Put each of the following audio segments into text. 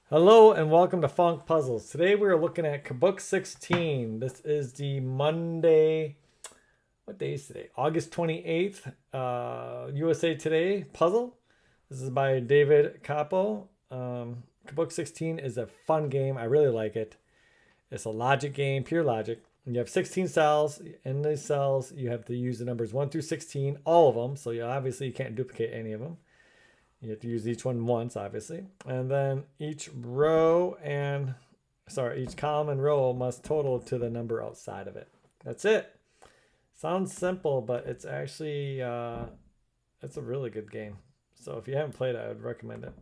Hello and welcome to Funk Puzzles. Today we're looking at Kubok 16. This is the Monday, what day is today? August 28th, USA Today puzzle. This is by David Capo. Kubok 16 is a fun game. I really like it. It's a logic game, pure logic. You have 16 cells. In these cells, you have to use the numbers 1 through 16, all of them. So obviously you can't duplicate any of them. You have to use each one once, obviously. And then each column and row must total to the number outside of it. That's it. Sounds simple, but it's actually, it's a really good game. So if you haven't played it, I would recommend it.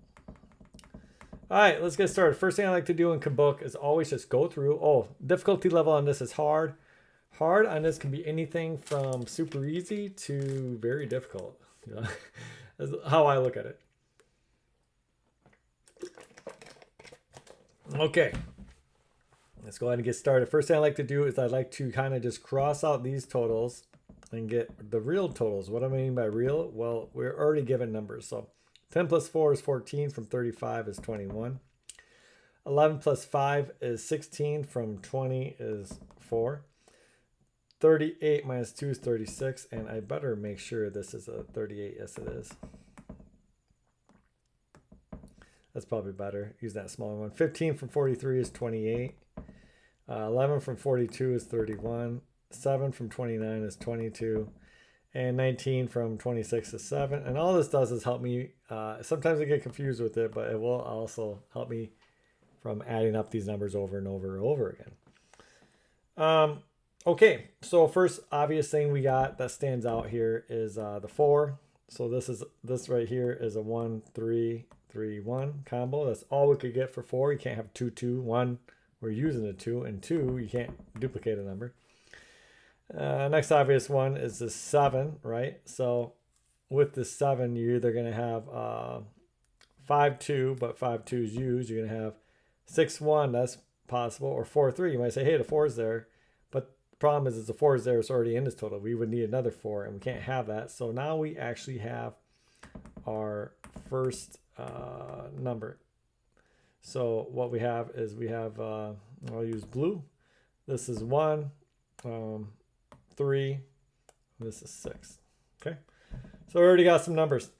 All right, let's get started. First thing I like to do in Kubok is always just go through. Oh, difficulty level on this is hard. Hard on this can be anything from super easy to very difficult. That's how I look at it. Okay, let's go ahead and get started. First thing I like to do is I like to kind of just cross out these totals and get the real totals. What do I mean by real? Well, we're already given numbers. So 10 plus 4 is 14, from 35 is 21. 11 plus 5 is 16, from 20 is 4. 38 minus 2 is 36, and I better make sure this is a 38. Yes, it is. That's probably better. Use that smaller one. 15 from 43 is 28. 11 from 42 is 31. 7 from 29 is 22. And 19 from 26 is 7. And all this does is help me. Sometimes I get confused with it, but it will also help me from adding up these numbers over and over and over again. Okay, so first obvious thing we got that stands out here is the 4. So this right here is a 1, 3, 3, 1 combo. That's all we could get for 4. You can't have 2, 2, 1. We're using a 2, and 2, you can't duplicate a number. Next obvious one is the 7, right? So with the 7, you're either going to have 5, 2, but 5, 2 is used. You're going to have 6, 1, that's possible, or 4, 3. You might say, hey, the 4 is there. But the problem is the 4 is there. It's already in this total. We would need another 4, and we can't have that. So now we actually have our first number. So what we have is I'll use blue. This is 1, 3, this is 6. Okay, so we already got some numbers.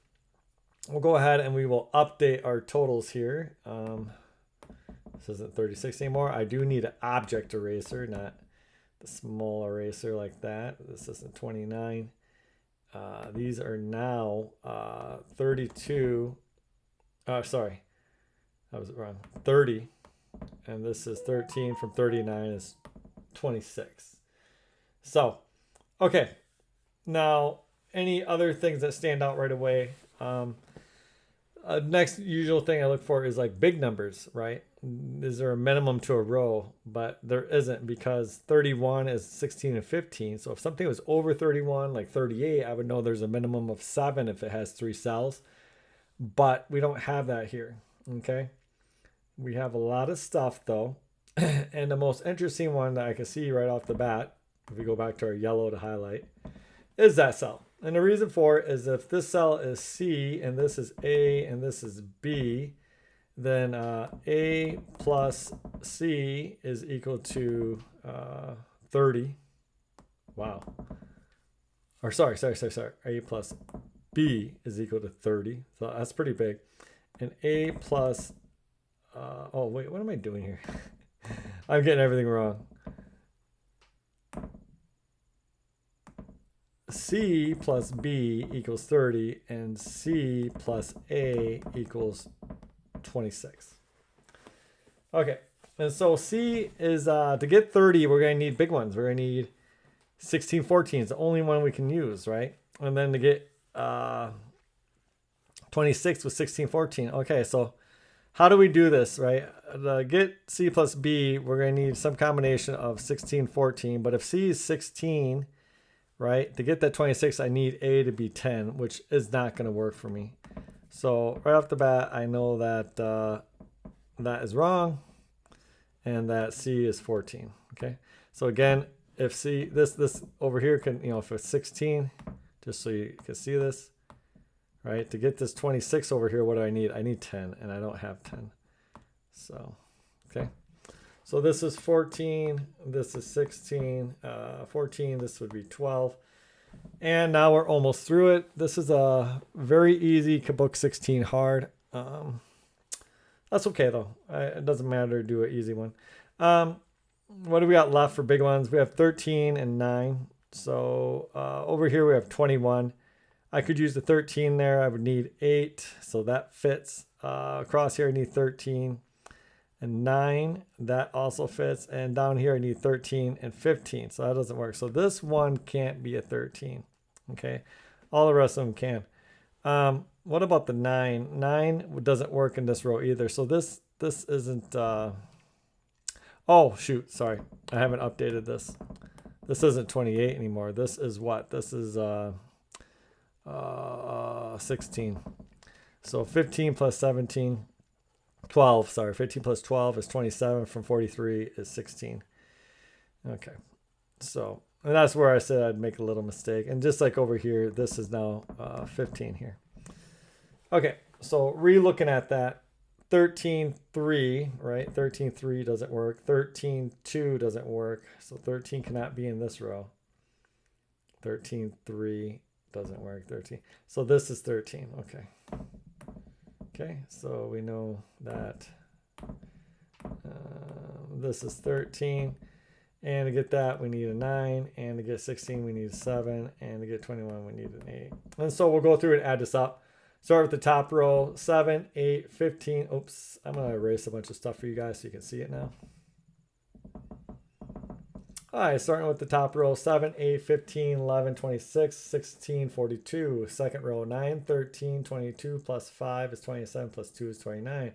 We'll go ahead and we will update our totals here. This isn't 36 anymore. I do need an object eraser, not the small eraser like that. This isn't 29. These are now 32. Sorry, I was wrong. 30, and this is 13, from 39 is 26. So, okay. Now, any other things that stand out right away? Next usual thing I look for is like big numbers, right? Is there a minimum to a row? But there isn't, because 31 is 16 and 15. So if something was over 31, like 38, I would know there's a minimum of 7 if it has 3 cells. But we don't have that here, okay? We have a lot of stuff, though. And the most interesting one that I can see right off the bat, if we go back to our yellow to highlight, is that cell. And the reason for it is if this cell is C, and this is A, and this is B, then A plus C is equal to 30. Wow. Or sorry. A plus B is equal to 30. So that's pretty big. And A plus, oh wait, what am I doing here? I'm getting everything wrong. C plus B equals 30, and C plus A equals 26. Okay, and so C is, to get 30, we're going to need big ones. We're going to need 16, 14. It's the only one we can use, right? And then to get 26 with 16, 14. Okay, so how do we do this, right? To get C plus B, we're going to need some combination of 16, 14. But if C is 16, right, to get that 26, I need A to be 10, which is not going to work for me. So right off the bat, I know that that is wrong, and that C is 14. Okay, so again, if C, this over here can, if it's 16, just so you can see this, right? To get this 26 over here, what do I need? I need 10, and I don't have 10. So, okay. So this is 14, this is 16, 14, this would be 12. And now we're almost through it. This is a very easy Kubok 16 hard. That's okay though. It doesn't matter to do an easy one. What do we got left for big ones? We have 13 and 9. So over here we have 21. I could use the 13 there. I would need 8. So that fits. Across here I need 13 and 9. That also fits. And down here I need 13 and 15. So that doesn't work. So this one can't be a 13. Okay. All the rest of them can. What about the 9? 9 doesn't work in this row either. So this isn't... oh, shoot. Sorry. I haven't updated this. This isn't 28 anymore. This is what? This is 16. So 15 plus 17... 12, sorry. 15 plus 12 is 27. From 43 is 16. Okay. So, and that's where I said I'd make a little mistake. And just like over here, this is now 15 here. Okay. So re-looking at that, 13.3, right? 13.3 doesn't work. 13.2 doesn't work. So 13 cannot be in this row. 13.3 doesn't work. 13. So this is 13. Okay. Okay, so we know that this is 13. And to get that, we need a 9. And to get 16, we need a 7. And to get 21, we need an 8. And so we'll go through and add this up. Start with the top row, 7, 8, 15. Oops, I'm going to erase a bunch of stuff for you guys so you can see it now. All right, starting with the top row, 7, 8, 15, 11, 26, 16, 42. Second row, 9, 13, 22 plus 5 is 27 plus 2 is 29.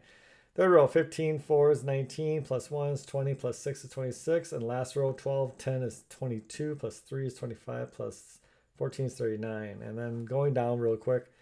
Third row, 15, 4 is 19 plus 1 is 20 plus 6 is 26. And last row, 12, 10 is 22 plus 3 is 25 plus 14 is 39. And then going down real quick,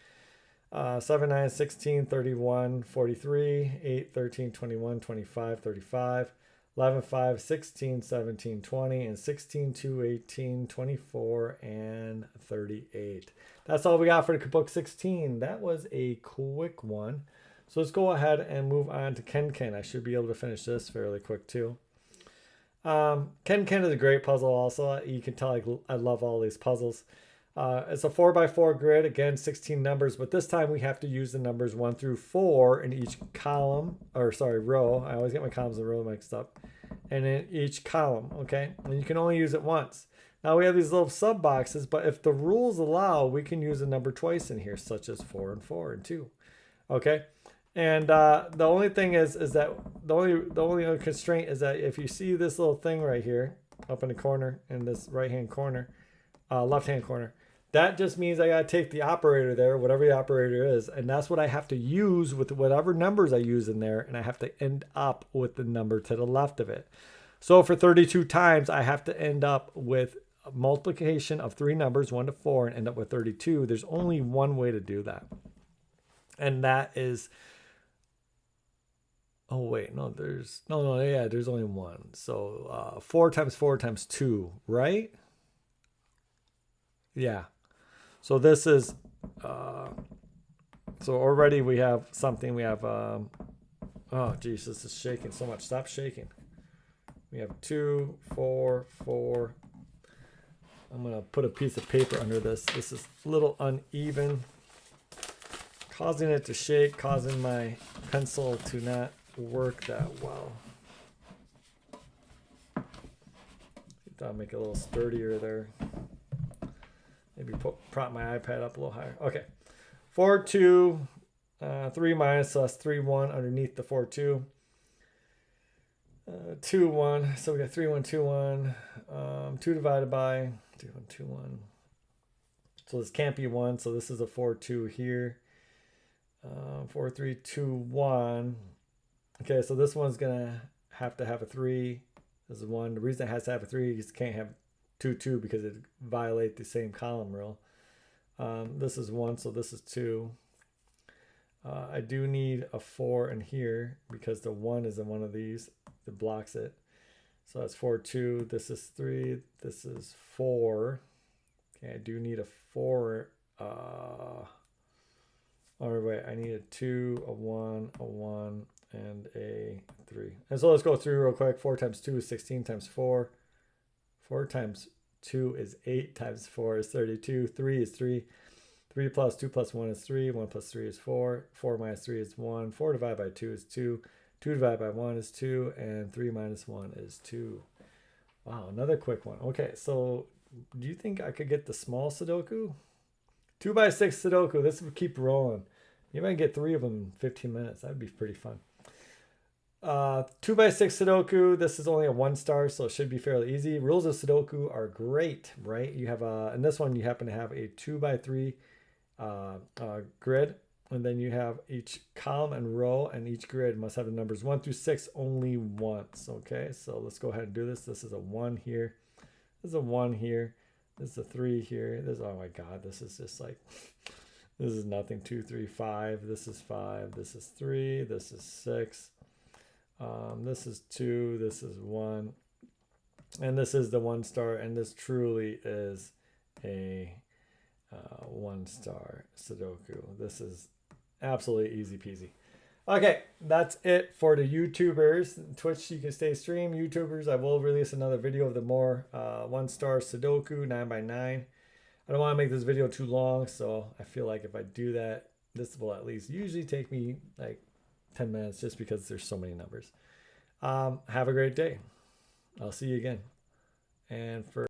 7, 9, 16, 31, 43, 8, 13, 21, 25, 35. 11, 5, 16, 17, 20, and 16, 2, 18, 24, and 38. That's all we got for the Kubok 16. That was a quick one. So let's go ahead and move on to Ken. I should be able to finish this fairly quick too. Ken is a great puzzle also. You can tell I love all these puzzles. It's a 4x4 grid, again 16 numbers, but this time we have to use the numbers 1 through 4 in each column, or sorry, row. I always get my columns and row mixed up. And in each column, okay? And you can only use it once. Now we have these little sub boxes, but if the rules allow, we can use a number twice in here, such as 4 and 4 and 2. Okay? And the only thing is that the only constraint is that if you see this little thing right here up in the corner, in this right-hand corner, left-hand corner, that just means I got to take the operator there, whatever the operator is, and that's what I have to use with whatever numbers I use in there, and I have to end up with the number to the left of it. So for 32 times, I have to end up with a multiplication of 3 numbers, 1 to 4, and end up with 32. There's only one way to do that. And that is... Oh, wait, no, there's only one. So 4 times 4 times 2, right? Yeah. So this is, so already we have something. We have, oh, geez, this is shaking so much. Stop shaking. We have 2, 4, 4. I'm going to put a piece of paper under this. This is a little uneven, causing it to shake, causing my pencil to not work that well. I'll make it a little sturdier there. Maybe prop my iPad up a little higher. Okay. 4, 2, 3 minus, so that's 3, 1 underneath the 4, 2. 2, 1. So we got 3, 1, 2, 1. 2 divided by 2, 1, 2, 1. So this can't be 1. So this is a 4, 2 here. 4, 3, 2, 1. Okay, so this one's going to have a 3. This is 1. The reason it has to have a 3 is it can't have 2, 2 because it violates the same column rule. This is 1, so this is 2. I do need a 4 in here because the 1 is in one of these that blocks it. So that's 4, 2. This is 3. This is 4. Okay, I do need a 4 All right, wait, I need a 2, a 1, a 1, and a 3. And so let's go through real quick. 4 times 2 is 16 times 4. 4 times 2 is 8 times 4 is 32. 3 is 3. 3 plus 2 plus 1 is 3. 1 plus 3 is 4. 4 minus 3 is 1. 4 divided by 2 is 2. 2 divided by 1 is 2. And 3 minus 1 is 2. Wow, another quick one. Okay, so do you think I could get the small Sudoku? 2 by 6 Sudoku. This would keep rolling. You might get 3 of them in 15 minutes. That'd be pretty fun. 2 by 6 Sudoku. This is only a 1 star, so it should be fairly easy. Rules of Sudoku are great, right? You have in this one, you happen to have a 2 by 3 grid, and then you have each column and row, and each grid must have the numbers 1 through 6 only once. Okay, so let's go ahead and do this. This is a 1 here. This is a 1 here. This is a 3 here. This, oh my God, this is just like, this is nothing. 2, 3, 5. This is 5. This is 3. This is 6. This is 2. This is 1. And this is the 1 star. And this truly is a 1 star Sudoku. This is absolutely easy peasy. Okay, that's it for the YouTubers. Twitch, you can stay stream. YouTubers, I will release another video of the more 1 star Sudoku 9x9. I don't want to make this video too long, so I feel like if I do that, this will at least usually take me like 10 minutes just because there's so many numbers. Have a great day. I'll see you again. And for